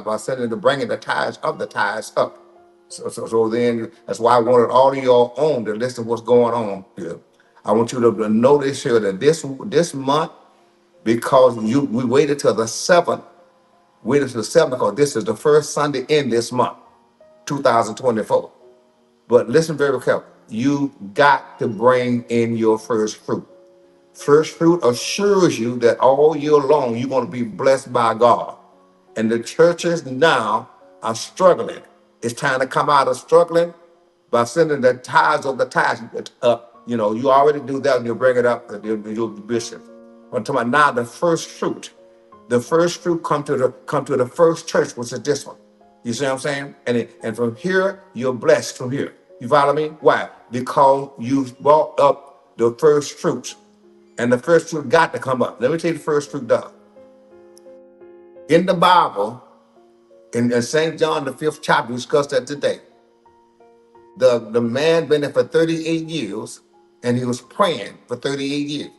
by sending to bringing the tithes of the tithes up. So then that's why I wanted all of y'all on to listen to what's going on here. I want you to notice here that this month, because we waited till the 7th, waited till the 7th because this is the first Sunday in this month, 2024. But listen very carefully. You got to bring in your first fruit. First fruit assures you that all year long you're going to be blessed by God. And the churches now are struggling. It's time to come out of struggling by sending the tithes of the tithes up. You know, you already do that and you bring it up to your bishop. I'm talking about now the first fruit. The first fruit come to the first church, which is this one. You see what I'm saying? And from here, you're blessed from here. You follow me? Why? Because you brought up the first fruits. And the first fruit got to come up. Let me tell you the first fruit does. In the Bible, in St. John, the 5th chapter, we discussed that today. The man been there for 38 years, and he was praying for 38 years.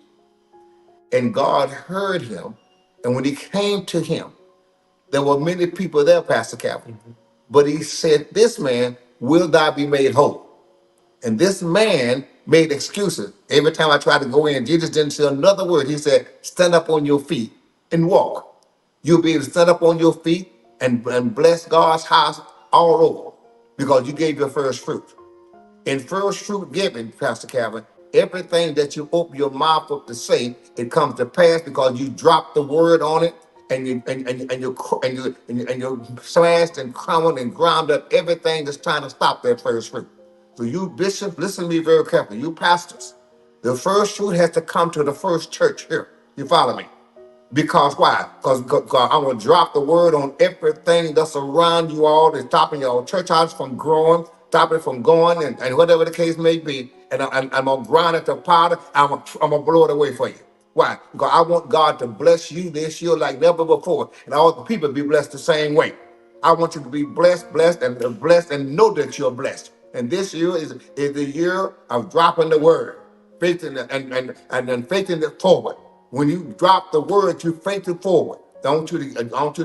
And God heard him, and when he came to him, there were many people there, Pastor Calvin. But he said, this man, will thou be made whole? And this man made excuses. Every time I tried to go in, Jesus didn't say another word. He said, stand up on your feet and walk. You'll be able to stand up on your feet and bless God's house all over because you gave your first fruit. In first fruit giving, Pastor Calvin, everything that you open your mouth up to say, it comes to pass because you drop the word on it and you smashed and crumbled and ground up everything that's trying to stop that first fruit. So you bishops, listen to me very carefully. You pastors, the first fruit has to come to the first church here. You follow me? Because why? Because I'm going to drop the word on everything that's around you all, that's stopping your church house from growing, stopping it from going, and whatever the case may be. And I'm going to grind it to powder. I'm going to blow it away for you. Why? Because I want God to bless you this year like never before. And all the people be blessed the same way. I want you to be blessed, and know that you're blessed. And this year is the year of dropping the word, faith in it, and then faith in it forward. When you drop the word, you faith it forward. I want you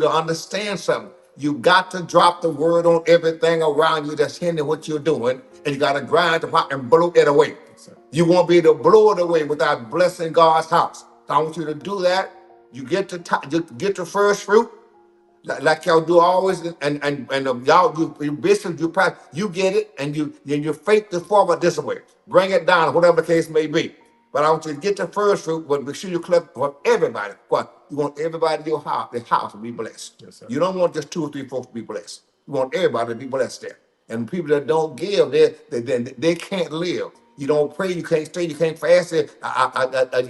to understand something. You got to drop the word on everything around you that's hindering what you're doing, and you got to grind the pot and blow it away. You won't be able to blow it away without blessing God's house. So I want you to do that. You get the first fruit, like y'all do always, and y'all, you bishops, you get it, and you faith the forward this way. Bring it down, whatever the case may be. But I want you to get the first fruit, but make sure you collect for everybody. What? You want everybody in your house, the house to be blessed. Yes, sir. You don't want just 2 or 3 folks to be blessed. You want everybody to be blessed there. And people that don't give, they can't live. You don't pray, you can't stay, you can't fast. You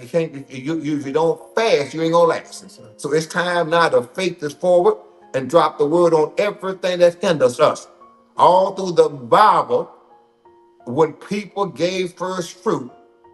can't. If you don't fast, you ain't gonna last. Yes, so it's time now to faith this forward and drop the word on everything that hinders us. All through the Bible, when people gave first fruit,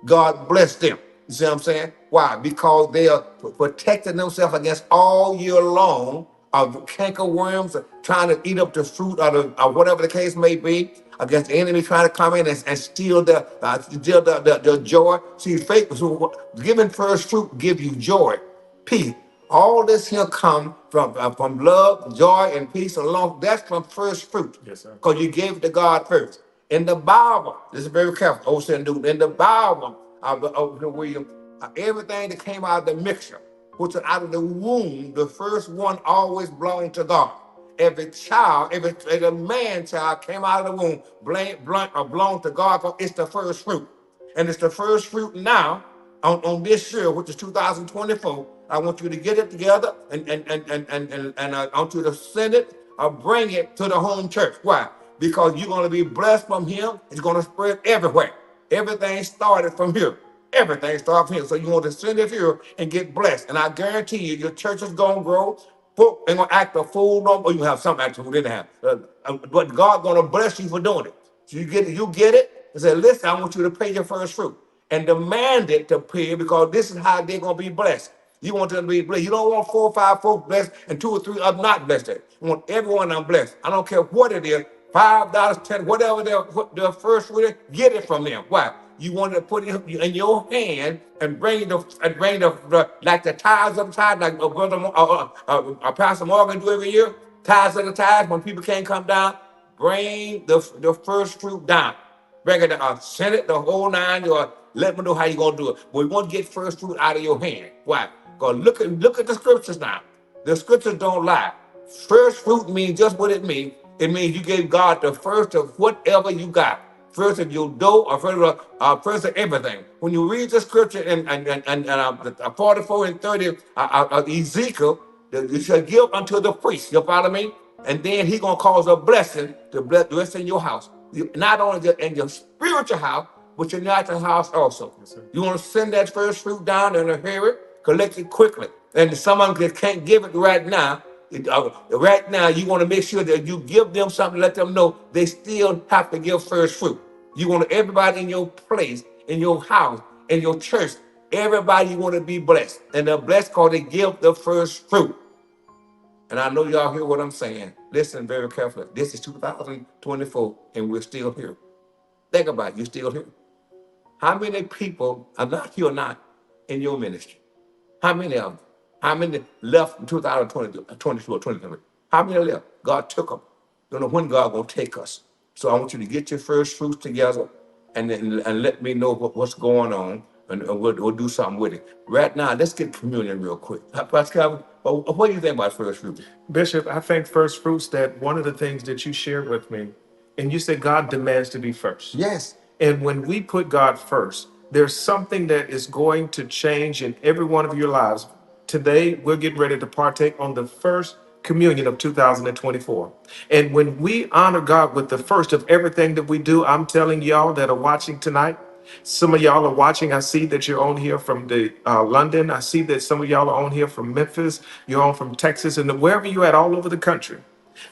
God blessed them. You see what I'm saying? Why? Because they are protecting themselves against all year long of cankerworms trying to eat up the fruit or whatever the case may be, against the enemy trying to come in and steal the joy. See, faith, so giving first fruit give you joy, peace. All this here come from love, joy, and peace along. That's from first fruit. Yes, sir. Because you gave it to God first. In the Bible, this is very careful. In the Bible, William, everything that came out of the mixture, which was out of the womb, the first one always belonged to God. Every child, every man child came out of the womb, belonged to God, because it's the first fruit. And it's the first fruit now on this year, which is 2024. I want you to get it together and I want you to send it or bring it to the home church. Why? Because you're going to be blessed from him. It's going to spread everywhere. Everything started from here. Everything started from here. So you want to send it here and get blessed. And I guarantee you, your church is going to grow. Folk ain't going to act a fool no more. You have some act who didn't have. But God's going to bless you for doing it. So you get it, and say, listen, I want you to pay your first fruit. And demand it to pay, because this is how they're going to be blessed. You want them to be blessed. You don't want 4 or 5 folks blessed and 2 or 3 are not blessed. You want everyone I'm blessed. I don't care what it is, $5, $10, whatever their first fruit is, get it from them. Why? You want to put it in your hand and bring the like the tithes of the tithe, like Pastor Morgan do every year. Tithes of the tithes, when people can't come down, bring the first fruit down. Bring it down. Send it the whole nine yards. Let me know how you're going to do it. But we want to get first fruit out of your hand. Why? Because look at the scriptures now. The scriptures don't lie. First fruit means just what it means. It means you gave God the first of whatever you got. First of your dough, or first of everything. When you read the scripture in 44 and 30 Ezekiel, you shall give unto the priest. You follow me? And then he gonna cause a blessing to bless the rest in your house. Not only in your spiritual house, but your natural house also. Yes, you want to send that first fruit down in a hurry, collect it quickly. And someone that can't give it right now, you want to make sure that you give them something, let them know they still have to give first fruit. You want everybody in your place, in your house, in your church, everybody you want to be blessed. And they're blessed because they give the first fruit. And I know y'all hear what I'm saying. Listen very carefully. This is 2024, and we're still here. Think about it, you're still here. How many people are not here or not in your ministry? How many of them? How many left in 2022 or 2023? How many left? God took them. Don't know when God gonna take us. So I want you to get your first fruits together and let me know what's going on, and we'll do something with it. Right now, let's get communion real quick. Pascal, what do you think about first fruits? Bishop, I think first fruits, that one of the things that you shared with me, and you said God demands to be first. Yes. And when we put God first, there's something that is going to change in every one of your lives. Today, we're getting ready to partake on the first communion of 2024. And when we honor God with the first of everything that we do, I'm telling y'all that are watching tonight, some of y'all are watching. I see that you're on here from the London. I see that some of y'all are on here from Memphis. You're on from Texas, and wherever you're at, all over the country.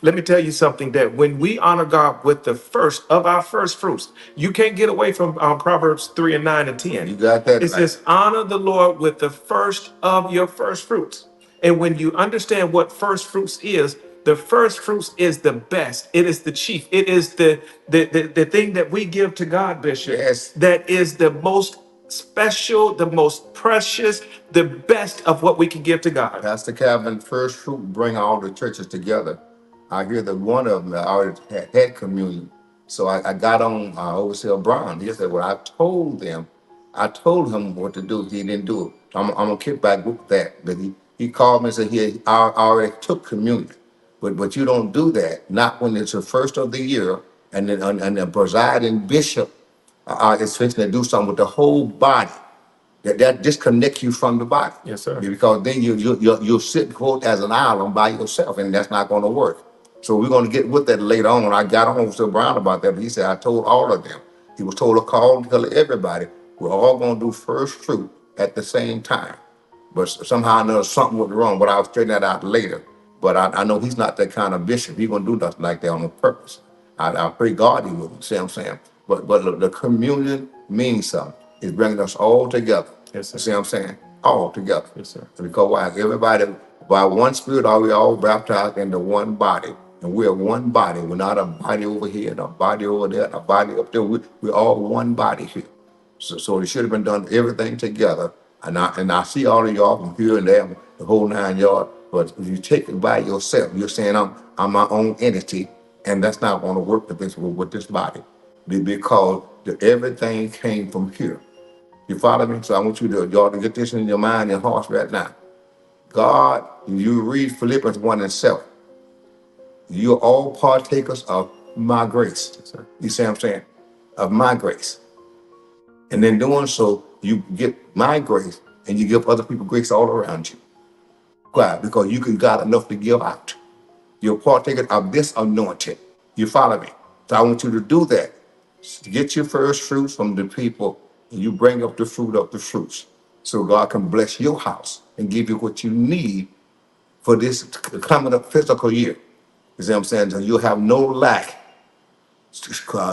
Let me tell you something, that when we honor God with the first of our first fruits, you can't get away from Proverbs 3 and 9 and 10. You got that It right. says, honor the Lord with the first of your first fruits. And when you understand what first fruits is, the first fruits is the best. It is the chief. It is the thing that we give to God, Bishop. Yes. That is the most special, the most precious, the best of what we can give to God. Pastor Calvin, first fruit bring all the churches together. I hear that one of them already had communion. So I got on Overseer Brown. He said, well, I told him what to do. He didn't do it. I'm going to kick back with that. But he called me and said, I already took communion. But you don't do that, not when it's the first of the year, and the presiding bishop is fixing to do something with the whole body. That disconnects you from the body. Yes, sir. Because then you'll sit quote as an island by yourself, and that's not going to work. So we're going to get with that later on. I got on with Brown about that, but he said I told all of them. He was told to call and tell everybody we're all going to do first fruit at the same time. But somehow or another something went wrong. But I'll straighten that out later. But I know he's not that kind of bishop. He's going to do nothing like that on purpose. I pray God he wouldn't. See what I'm saying? But the communion means something. It's bringing us all together. Yes, sir. See what I'm saying? All together. Yes, sir. Because why? Everybody, by one spirit, are we all baptized into one body? And we're one body. We're not a body over here and a body over there, and a body up there. We're all one body here. So it should have been done everything together. And I see all of y'all from here and there, the whole 9 yards. But if you take it by yourself, you're saying I'm my own entity, and that's not going to work with this body, because everything came from here. You follow me? So I want y'all to get this in your mind and hearts right now. God, you read Philippians 1 and 7. You're all partakers of my grace. Yes, sir. You see what I'm saying? Of my grace. And in doing so, you get my grace and you give other people grace all around you. Why? Because you got enough to give out. You're partaker of this anointing. You follow me? So I want you to do that. Get your first fruits from the people, and you bring up the fruit of the fruits, so God can bless your house and give you what you need for this coming up fiscal year. You see what I'm saying? So you'll have no lack.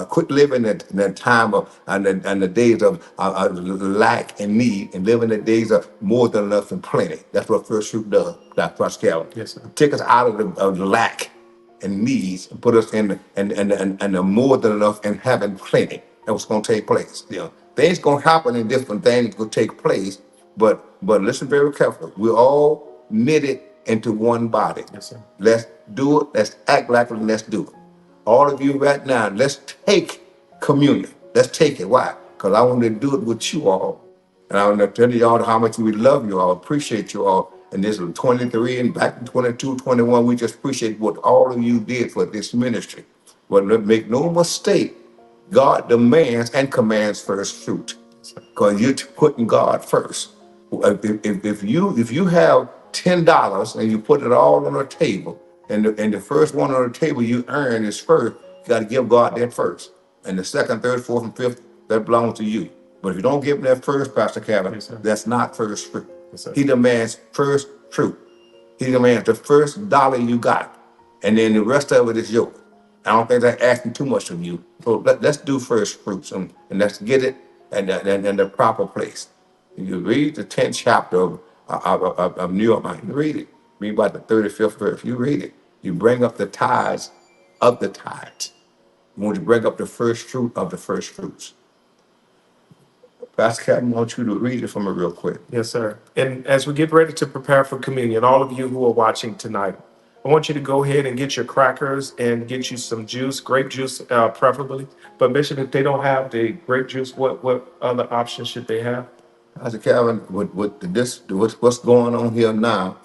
Quit living in that time of and the days of lack and need, and live in the days of more than enough and plenty. That's what first fruit does. That's prosperity. Yes, sir. Take us out of the lack and needs and put us in the more than enough and having plenty. That's what's going to take place. Things going to happen and different things will take place. But listen very carefully. We're all knitted into one body. Yes, sir. Let's do it. Let's act like it. Let's do it. All of you right now, let's take communion. Let's take it. Why? Because I want to do it with you all. And I want to tell you all how much we love you all, appreciate you all. And this was 23 and back in 22, 21, we just appreciate what all of you did for this ministry. But make no mistake, God demands and commands first fruit because you're putting God first. If you have $10 and you put it all on the table, and the first one on the table you earn is first, you got to give God that first. And the second, third, fourth, and fifth, that belongs to you. But if you don't give him that first, Pastor Kevin, Yes, sir. that's not first fruit. Yes, sir. He demands first fruit. He demands the first dollar you got, and then the rest of it is yours. I don't think that's asking too much of you. So let's do first fruits and let's get it in the proper place. You read the 10th chapter of New York, you read it. Read about the 35th verse. You read it. You bring up the tithes of the tithes. You want to bring up the first fruit of the first fruits. Pastor Captain, I want you to read it for me real quick. Yes, sir. And as we get ready to prepare for communion, all of you who are watching tonight, I want you to go ahead and get your crackers and get you some juice, grape juice, preferably. But Bishop, if they don't have the grape juice, what other options should they have? Pastor Calvin, what's going on here now?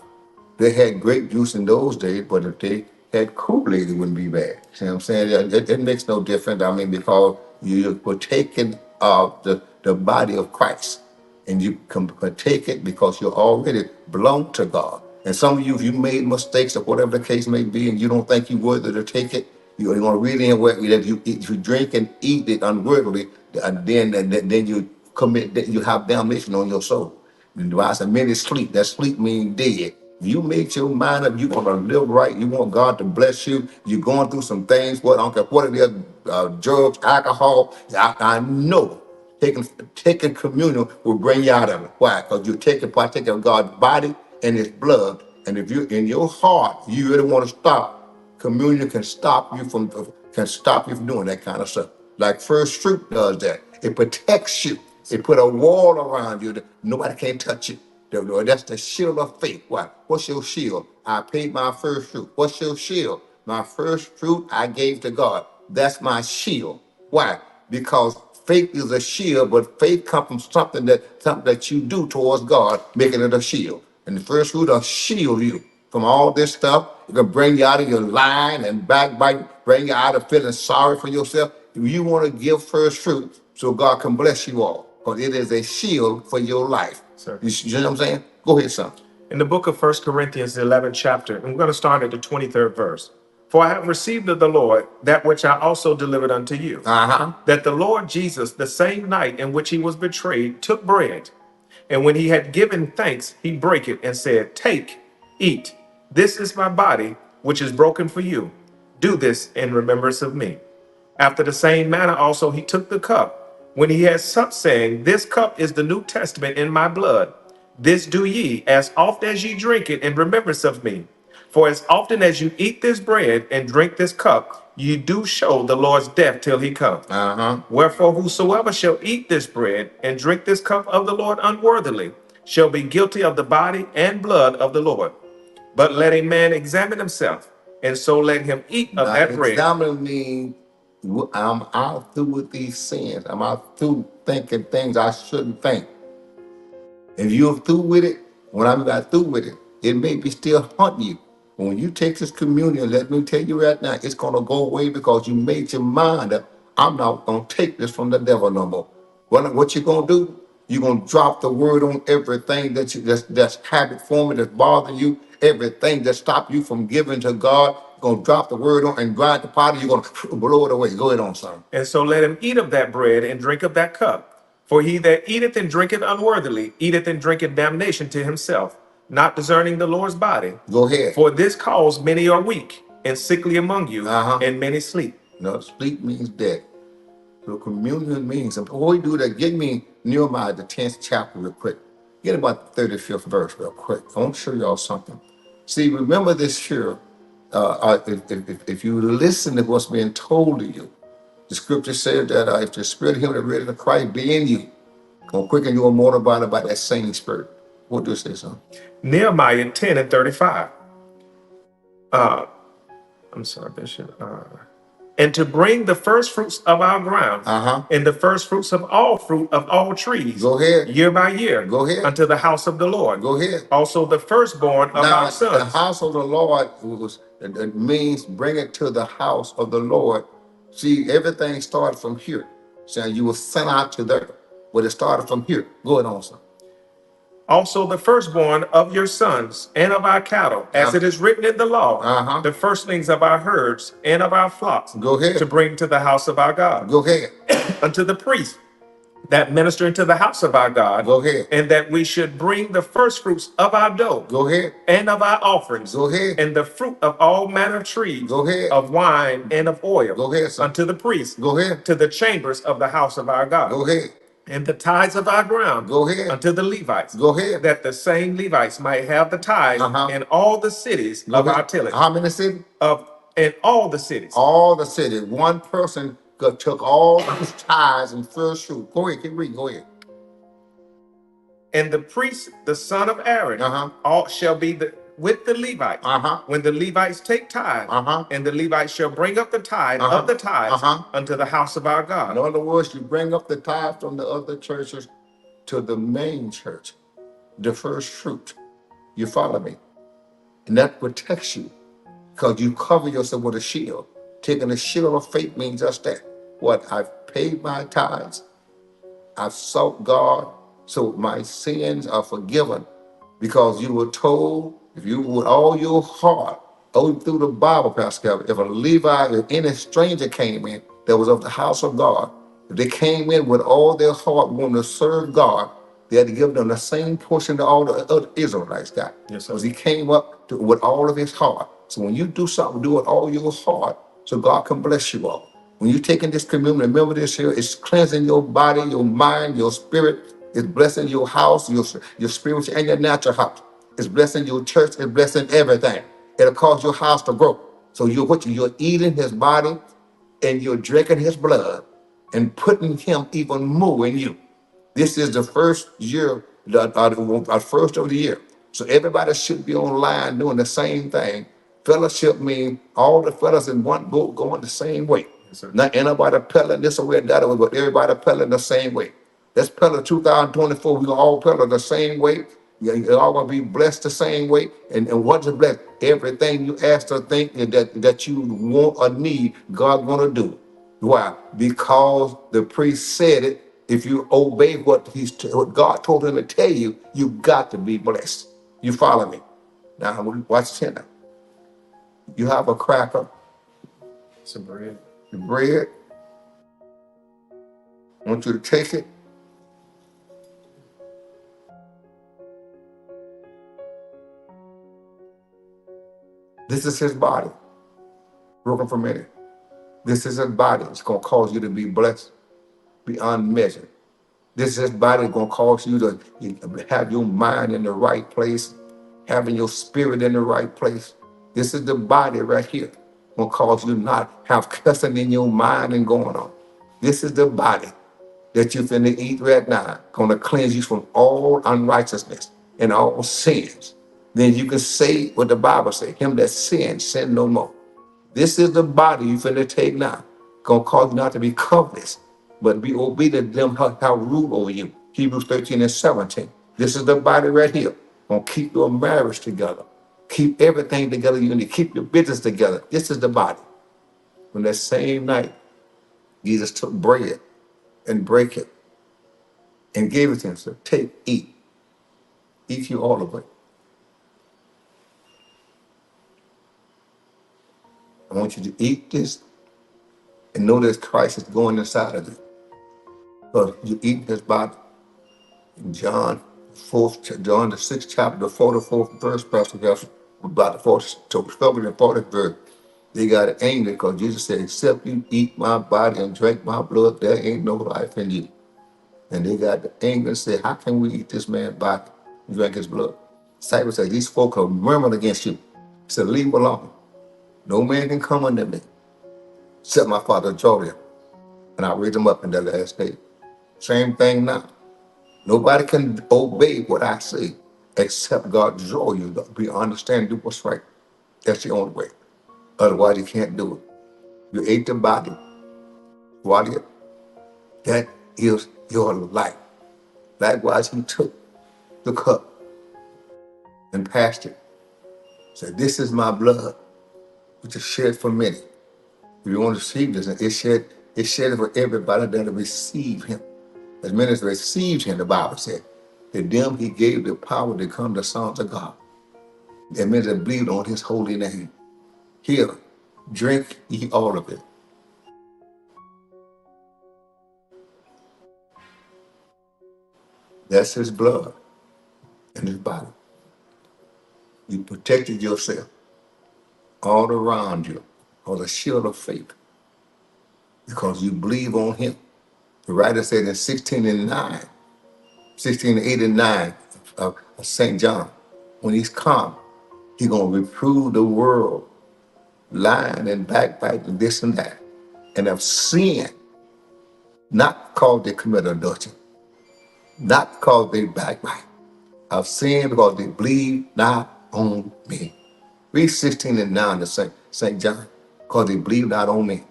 They had grape juice in those days, but if they had Kool-Aid, it wouldn't be bad. See what I'm saying? It makes no difference. I mean, because you're partaking of the body of Christ, and you can partake it because you already belong to God. And some of you, if you made mistakes or whatever the case may be, and you don't think you're worthy to take it, you're going to read in where if you drink and eat it unworthily, then you commit that you have damnation on your soul. The Bible said, many sleep. That sleep means dead. You make your mind up. You want to live right. You want God to bless you. You're going through some things. What I don't care what it is, drugs, alcohol. I know taking communion will bring you out of it. Why? Because you're partaking of God's body and His blood. And if you in your heart you really want to stop, communion can stop you from doing that kind of stuff. Like first fruit does that. It protects you. It put a wall around you that nobody can touch you. That's the shield of faith. Why? What's your shield? I paid my first fruit. What's your shield? My first fruit I gave to God. That's my shield. Why? Because faith is a shield, but faith comes from something that you do towards God, making it a shield. And the first fruit will shield you from all this stuff. It can bring you out of your lying and backbite, bring you out of feeling sorry for yourself. If you want to give first fruit so God can bless you all, because it is a shield for your life. Sir. You know what I'm saying? Go ahead, son. In the book of 1 Corinthians, the 11th chapter, and we're going to start at the 23rd verse. For I have received of the Lord that which I also delivered unto you, that the Lord Jesus, the same night in which he was betrayed, took bread. And when he had given thanks, he brake it and said, Take, eat. This is my body, which is broken for you. Do this in remembrance of me. After the same manner also he took the cup, when he had supped, saying, This cup is the New Testament in my blood. This do ye, as oft as ye drink it, in remembrance of me. For as often as you eat this bread and drink this cup, ye do show the Lord's death till he come. Wherefore whosoever shall eat this bread and drink this cup of the Lord unworthily shall be guilty of the body and blood of the Lord. But let a man examine himself, and so let him eat of that bread. Examine me. I'm out through with these sins. I'm out through thinking things I shouldn't think. If you're through with it, when I'm not through with it, it may be still haunting you. When you take this communion, let me tell you right now, it's going to go away because you made your mind up. I'm not going to take this from the devil no more. What you going to do? You're going to drop the word on everything that's habit forming, that's bothering you, everything that stopped you from giving to God. You're going to drop the word on and grind the pot. You're going to blow it away. Go ahead on, son. And so let him eat of that bread and drink of that cup. For he that eateth and drinketh unworthily, eateth and drinketh damnation to himself, not discerning the Lord's body. Go ahead. For this cause many are weak and sickly among you, and many sleep. No, sleep means death. So communion means, and before we do that, get me Nehemiah, the 10th chapter real quick. Get about the 35th verse real quick. I want to show y'all something. See, remember this here. If you listen to what's being told to you, the scripture said that if the spirit of him that ready to Christ be in you, gonna quicken your mortal body by that same spirit. What do you say, son? Nehemiah 10 and 35. I'm sorry, Bishop. And to bring the first fruits of our ground, and the first fruits of all fruit of all trees, Go ahead. year by year, Go ahead. unto the house of the Lord. Go ahead. Also the firstborn of Now, our sons. the house of the Lord it means bring it to the house of the Lord. See, everything started from here. Saying you were sent out to there, but it started from here. Go ahead on, son. Also the firstborn of your sons and of our cattle, as it is written in the law, the firstlings of our herds and of our flocks, Go ahead. to bring to the house of our God. Go ahead. Unto the priest that minister into the house of our God. Go ahead. And that we should bring the first fruits of our dough. Go ahead. And of our offerings. Go ahead. And the fruit of all manner of trees. Go ahead. Of wine and of oil. Go ahead, son. Unto the priest. Go ahead. To the chambers of the house of our God. Go ahead. And the tithes of our ground. Go ahead. Unto the Levites. Go ahead. That the same Levites might have the tithe in all the cities of our tillage. How many cities? In all the cities. All the cities. One person took all his tithes and first fruit. Go ahead, keep reading. Go ahead. And the priest, the son of Aaron, all shall be with the Levites. When the Levites take tithe, and the Levites shall bring up the tithe of the tithes unto the house of our God. In other words, you bring up the tithe from the other churches to the main church, the first fruit. You follow me? And that protects you because you cover yourself with a shield. Taking a shield of faith means just that. What? I've paid my tithes. I've sought God, so my sins are forgiven because you were told, if you with all your heart, all through the Bible, Pastor Kevin, if a Levite, if any stranger came in that was of the house of God, if they came in with all their heart wanting to serve God, they had to give them the same portion that all the other Israelites got. Yes, sir. Because he came up with all of his heart. So when you do something, do it all your heart, so God can bless you all. When you're taking this communion, remember this here, it's cleansing your body, your mind, your spirit. It's blessing your house, your spiritual and your natural house. It's blessing your church. It's blessing everything. It'll cause your house to grow. So you're eating his body and you're drinking his blood and putting him even more in you. This is the first year, the first of the year. So everybody should be online doing the same thing. Fellowship means all the fellas in one boat going the same way. Yes, sir. Not anybody peddling this way or that way, but everybody peddling the same way. Let's peddle 2024. We're going to all peddle the same way. You're all going to be blessed the same way. And what's the blessed? Everything you ask or think that you want or need, God's going to do. Why? Because the priest said it. If you obey what God told him to tell you, you got to be blessed. You follow me? Now, watch this now. You have a cracker, Some bread. the bread. I want you to take it. This is his body, broken for many. This is his body. It's going to cause you to be blessed beyond measure. This is his body going to cause you to have your mind in the right place, having your spirit in the right place. This is the body right here. Going to cause you not have cussing in your mind and going on. This is the body that you're finna eat right now. Going to cleanse you from all unrighteousness and all sins. Then you can say what the Bible says, him that sins, sin no more. This is the body you finna take now. Gonna cause you not to be covetous, but be obedient to them how rule over you. Hebrews 13 and 17. This is the body right here. Gonna keep your marriage together. Keep everything together. You need to keep your business together. This is the body. When that same night, Jesus took bread and break it and gave it to him. So take, eat. Eat you all of it. I want you to eat this and know that Christ is going inside of you. But you eat his body. In John the 6th chapter, the 44th verse, Pastor Jefferson, about the 40th and 40th verse, they got angry because Jesus said, except you eat my body and drink my blood, there ain't no life in you. And they got angry and said, how can we eat this man's body and drink his blood? Disciples said, these folk are murmuring against you. He said, leave them alone. No man can come unto me, except my Father draw them, and I'll raise them up in the last day. Same thing now. Nobody can obey what I say Except God draw you, be understand, do what's right. That's the only way. Otherwise, you can't do it. You ate the body, swallowed it. That is your life. Likewise, he took the cup and passed it. Said, "This is my blood, which is shed for many." If you want to receive this, it's shed for everybody that receive him. As many as received him, the Bible said, to them he gave the power to become the sons of God. That means that believed on his holy name. Here, drink ye all of it. That's his blood and his body. You protected yourself all around you, or the shield of faith, because you believe on him. The writer said in 16 and 9, 16 and 8 and 9 of St. John, when he's come, he's going to reprove the world, lying and backbiting, this and that, and of sin, not because they commit adultery, not because they backbite, of sin because they believe not on me. Read 16 and 9 to St. John, because they believe not on me.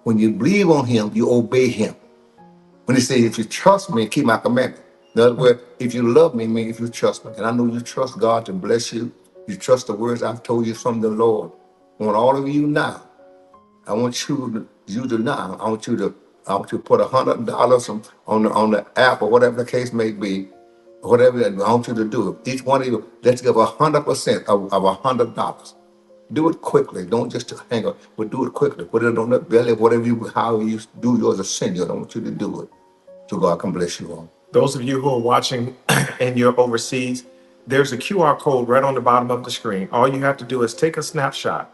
When you believe on him, you obey him. When he says, if you trust me, keep my commandment. In other words, if you love me, mean if you trust me. And I know you trust God to bless you. You trust the words I've told you from the Lord. I want all of you now. I want you to now. I want you to put $100 on the app or whatever the case may be, whatever that I want you to do. Each one of you, let's give 100% of $100. Do it quickly. Don't just hang up, but do it quickly. Put it on the belly, whatever how you do yours, send you. I don't want you to do it. So God can bless you all. Those of you who are watching and you're overseas, there's a QR code right on the bottom of the screen. All you have to do is take a snapshot.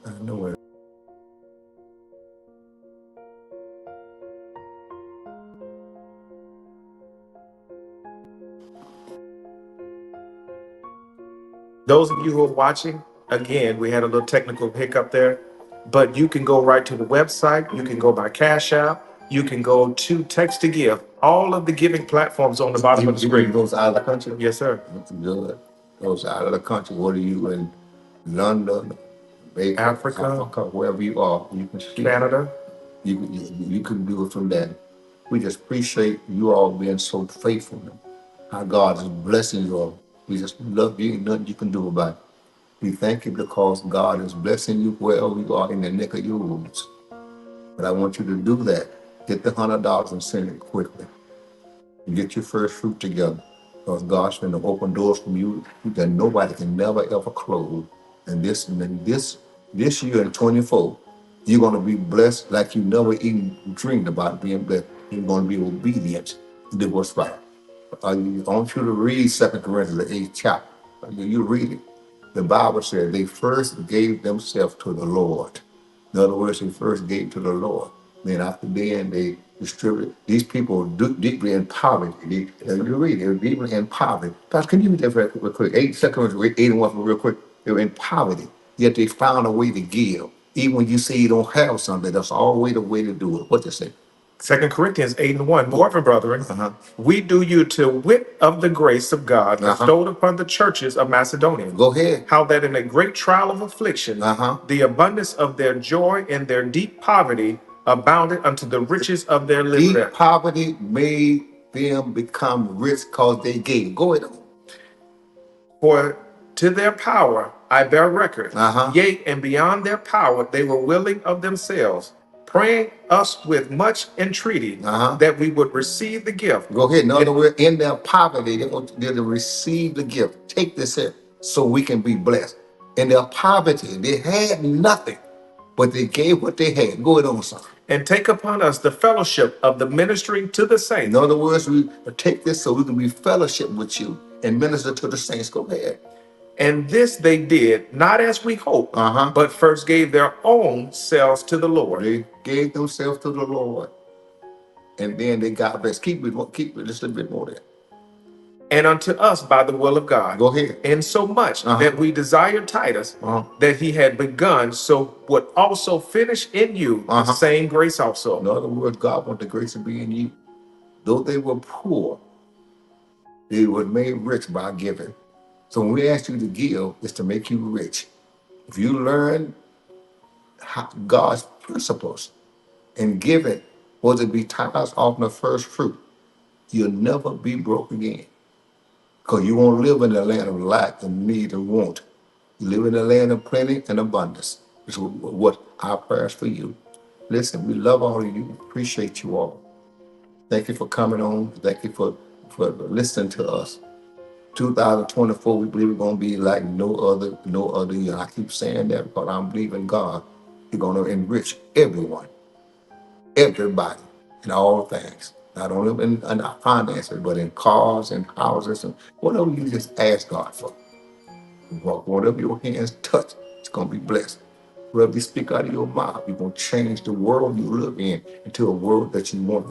I know it. Those of you who are watching, again, we had a little technical hiccup there, but you can go right to the website. You can go by Cash App. You can go to Text to Give. All of the giving platforms on the bottom of the You screen. those out of the country? Yes, sir. That's good. Those out of the country. What are you in London, Jamaica, Africa, wherever you are? You can see. Canada. You can do it from there. We just appreciate you all being so faithful. How God is blessing you all. We just love you. Ain't nothing you can do about it. We thank you because God is blessing you wherever you are in the neck of your woods. But I want you to do that. Get the $100 and send it quickly. And get your first fruit together. Because God's going to open doors from you that nobody can never ever close. And this year in 24, you're going to be blessed like you never even dreamed about being blessed. You're going to be obedient to do what's right. I want you to read 2 Corinthians, the 8th chapter. You read it. The Bible said they first gave themselves to the Lord. In other words, they first gave to the Lord. Then after then, they distributed. These people deeply in poverty. You read it, they were deeply in poverty. Pastor, can you read that real quick? 2 Corinthians 8 and 1 real quick. They were in poverty, yet they found a way to give. Even when you say you don't have something, that's always the way to do it. What they say? 2 Corinthians 8 and 1. Moreover, brethren, we do you to wit of the grace of God bestowed upon the churches of Macedonia. Go ahead. How that in a great trial of affliction, the abundance of their joy and their deep poverty abounded unto the riches of their liberty. Deep poverty made them become rich because they gave. Go ahead. For to their power I bear record. Yea, and beyond their power they were willing of themselves, praying us with much entreaty that we would receive the gift. Go ahead. In other words, in their poverty, they want to receive the gift. Take this here so we can be blessed. In their poverty, they had nothing. but they gave what they had. Go ahead on, son. And take upon us the fellowship of the ministering to the In saints. other words, we take this so we can be fellowship with you and minister to the saints. Go ahead. And this they did, not as we hoped, Uh-huh. but first gave their own selves to the Lord. They gave themselves to the Lord. And then they got blessed. Keep it just a little bit more there. And unto us by the will of God. Go ahead. In so much Uh-huh. that we desire Titus, that he had begun, so would also finish in you the same grace also. In other words, God wants the grace to be in you. Though they were poor, they were made rich by giving. So when we ask you to give, it's to make you rich. If you learn God's principles and give it, whether it be tithes, offering, the first fruit, you'll never be broke again. Because you won't live in the land of lack and need and want. You live in the land of plenty and abundance. This is what our prayers for you. Listen, we love all of you. Appreciate you all. Thank you for coming on. Thank you for listening to us. 2024, we believe we're going to be like no other year. I keep saying that because I'm believing God. He's going to enrich everyone, everybody, in all things. Not only in our finances, but in cars and houses and whatever you just ask God for. Whatever your hands touch, it's going to be blessed. Whatever you speak out of your mouth, you're going to change the world you live in into a world that you want to